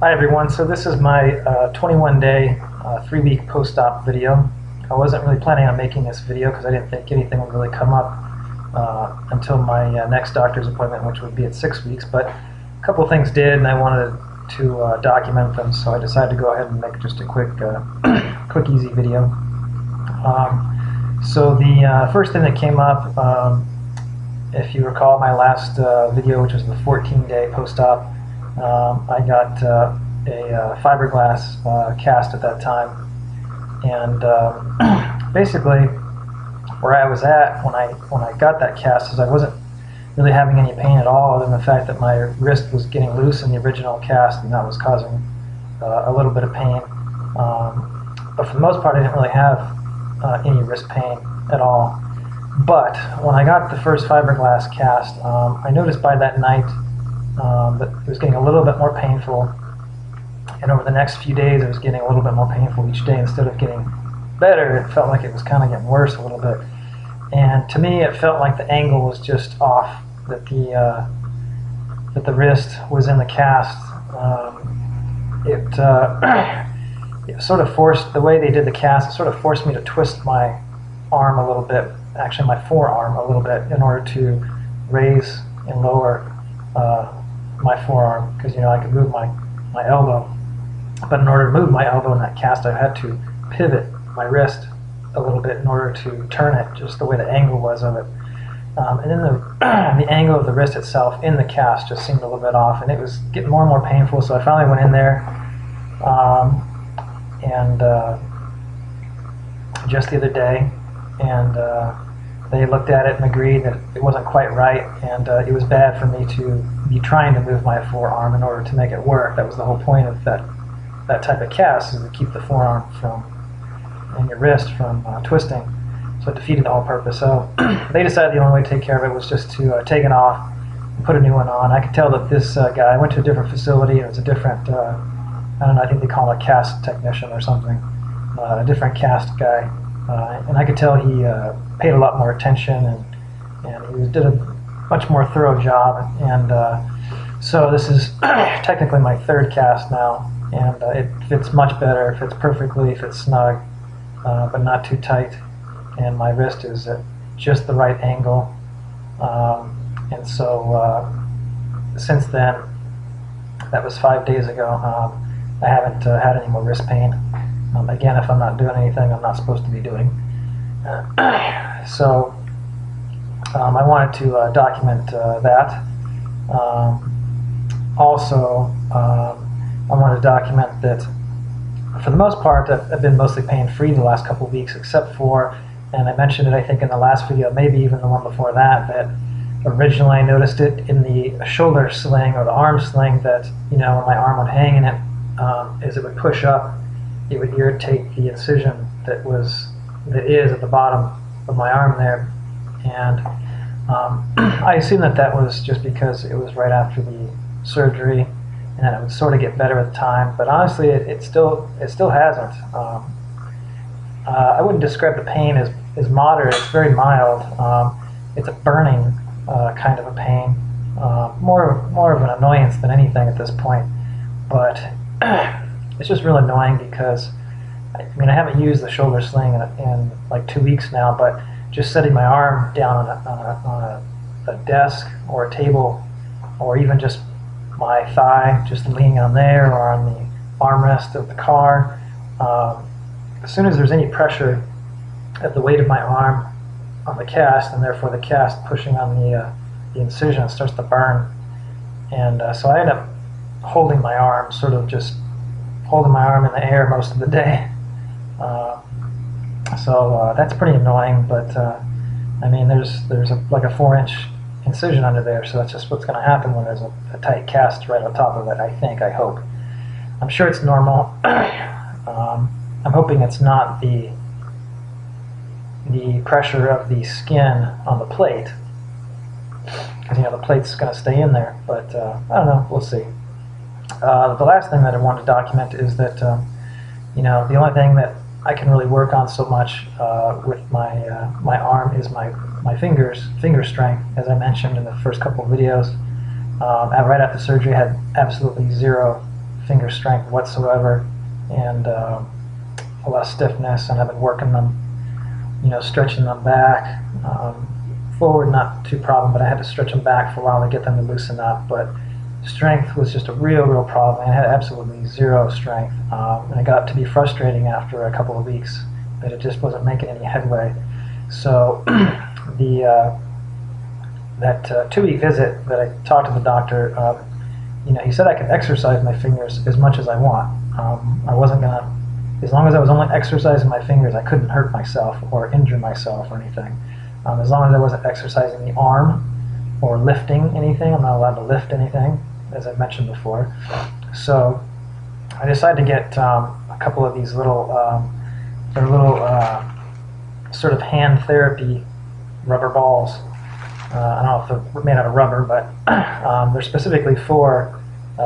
Hi everyone, so this is my 21-day, 3-week post-op video. I wasn't really planning on making this video because I didn't think anything would really come up until my next doctor's appointment, which would be at 6 weeks, but a couple of things did and I wanted to document them, so I decided to go ahead and make just a quick, quick easy video. So the first thing that came up, if you recall my last video, which was the 14-day post-op, I got a fiberglass cast at that time, and basically where I was at when I got that cast is I wasn't really having any pain at all, other than the fact that my wrist was getting loose in the original cast, and that was causing a little bit of pain. But for the most part, I didn't really have any wrist pain at all. But when I got the first fiberglass cast, I noticed by that night that it was getting a little bit more painful, and over the next few days it was getting a little bit more painful each day. Instead of getting better, it felt like it was kind of getting worse a little bit. And to me, it felt like the angle was just off, that the wrist was in the cast. It sort of forced, the way they did the cast, it sort of forced me to twist my arm a little bit, actually my forearm a little bit, in order to raise and lower my forearm, because I could move my elbow, but in order to move my elbow in that cast, I had to pivot my wrist a little bit in order to turn it, just the way the angle was of it. And then the angle of the wrist itself in the cast just seemed a little bit off, and it was getting more and more painful. So I finally went in there, and just the other day, and they looked at it and agreed that it wasn't quite right, and it was bad for me to be trying to move my forearm in order to make it work. That was the whole point of that type of cast, is to keep the forearm and your wrist from twisting. So it defeated the whole purpose. So they decided the only way to take care of it was just to take it off and put a new one on. I could tell that this guy, I went to a different facility, and it was a different, I don't know, I think they call him a cast technician or something, a different cast guy. And I could tell he paid a lot more attention, and he did a much more thorough job. And so this is technically my third cast now, and it fits much better, it fits perfectly, fits snug, but not too tight. And my wrist is at just the right angle. And so since then, that was 5 days ago, I haven't had any more wrist pain. Again, if I'm not doing anything I'm not supposed to be doing. So I wanted to document that. Also, I wanted to document that for the most part I've been mostly pain-free the last couple of weeks, except for, and I mentioned it I think in the last video, maybe even the one before that, that originally I noticed it in the shoulder sling or the arm sling, that when my arm would hang in it, as it would push up, it would irritate the incision that is at the bottom of my arm there. And I assumed that was just because it was right after the surgery, and that it would sort of get better with time. But honestly, it still hasn't. I wouldn't describe the pain as moderate. It's very mild. It's a burning kind of a pain, more of an annoyance than anything at this point. But it's just real annoying because I haven't used the shoulder sling in like 2 weeks now, but just setting my arm down on a desk or a table, or even just my thigh just leaning on there, or on the armrest of the car, as soon as there's any pressure at the weight of my arm on the cast, and therefore the cast pushing on the incision, it starts to burn. And so I end up holding my arm, sort of just holding my arm in the air most of the day. So that's pretty annoying, but there's like a 4-inch incision under there, so that's just what's going to happen when there's a tight cast right on top of it, I hope. I'm sure it's normal. I'm hoping it's not the pressure of the skin on the plate, because the plate's going to stay in there, but I don't know, we'll see. The last thing that I wanted to document is that the only thing that I can really work on so much with my arm is my finger strength. As I mentioned in the first couple of videos, right after surgery I had absolutely zero finger strength whatsoever, and a lot of stiffness, and I've been working them, stretching them back. Forward, not too problem, but I had to stretch them back for a while to get them to loosen up. But strength was just a real problem. I had absolutely zero strength, and it got to be frustrating after a couple of weeks that it just wasn't making any headway. So that 2-week visit that I talked to the doctor, he said I could exercise my fingers as much as I want. I wasn't gonna, as long as I was only exercising my fingers, I couldn't hurt myself or injure myself or anything. As long as I wasn't exercising the arm or lifting anything, I'm not allowed to lift anything, as I mentioned before. So I decided to get a couple of these little, they're little sort of hand therapy rubber balls. I don't know if they're made out of rubber, but they're specifically for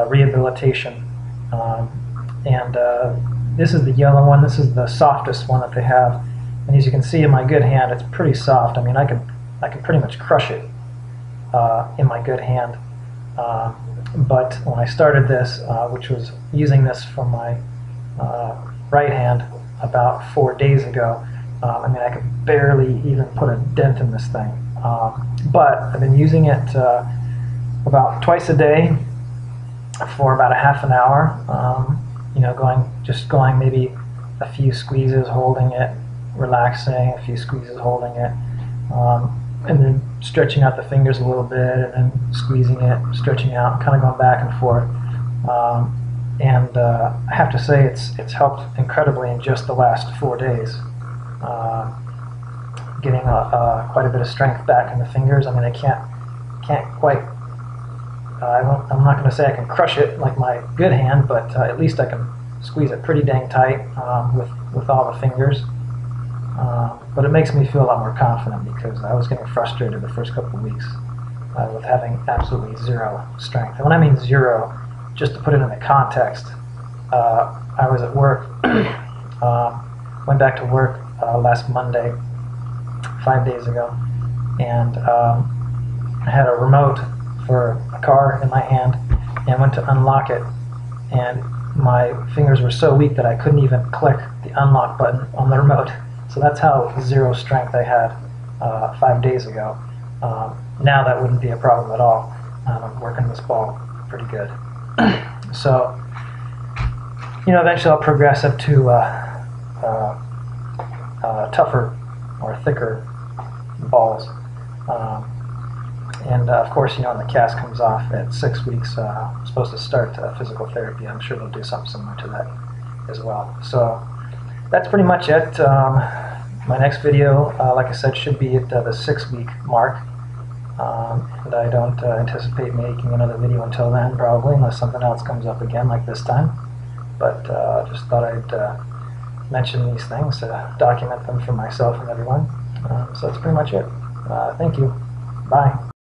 rehabilitation. This is the yellow one. This is the softest one that they have. And as you can see in my good hand, it's pretty soft. I mean, I can pretty much crush it in my good hand. But when I started this, which was using this for my right hand about 4 days ago, I could barely even put a dent in this thing. But I've been using it about twice a day for about a half an hour. Going maybe a few squeezes, holding it, relaxing, a few squeezes, holding it, and then stretching out the fingers a little bit, and then squeezing it, stretching out, kind of going back and forth. I have to say it's helped incredibly in just the last 4 days. Getting quite a bit of strength back in the fingers. I mean, I can't quite. I'm not going to say I can crush it like my good hand, but at least I can squeeze it pretty dang tight with all the fingers. But it makes me feel a lot more confident, because I was getting frustrated the first couple of weeks with having absolutely zero strength. And when I mean zero, just to put it in the context, I was at work, went back to work last Monday, 5 days ago, and I had a remote for a car in my hand and went to unlock it, and my fingers were so weak that I couldn't even click the unlock button on the remote. So that's how zero strength I had 5 days ago. Now that wouldn't be a problem at all. I'm working this ball pretty good. So, eventually I'll progress up to tougher or thicker balls. Of course, when the cast comes off at 6 weeks, I'm supposed to start physical therapy. I'm sure they'll do something similar to that as well. So that's pretty much it. My next video, like I said, should be at the 6 week mark. And I don't anticipate making another video until then, probably, unless something else comes up again like this time. But just thought I'd mention these things, document them for myself and everyone. So that's pretty much it. Thank you. Bye.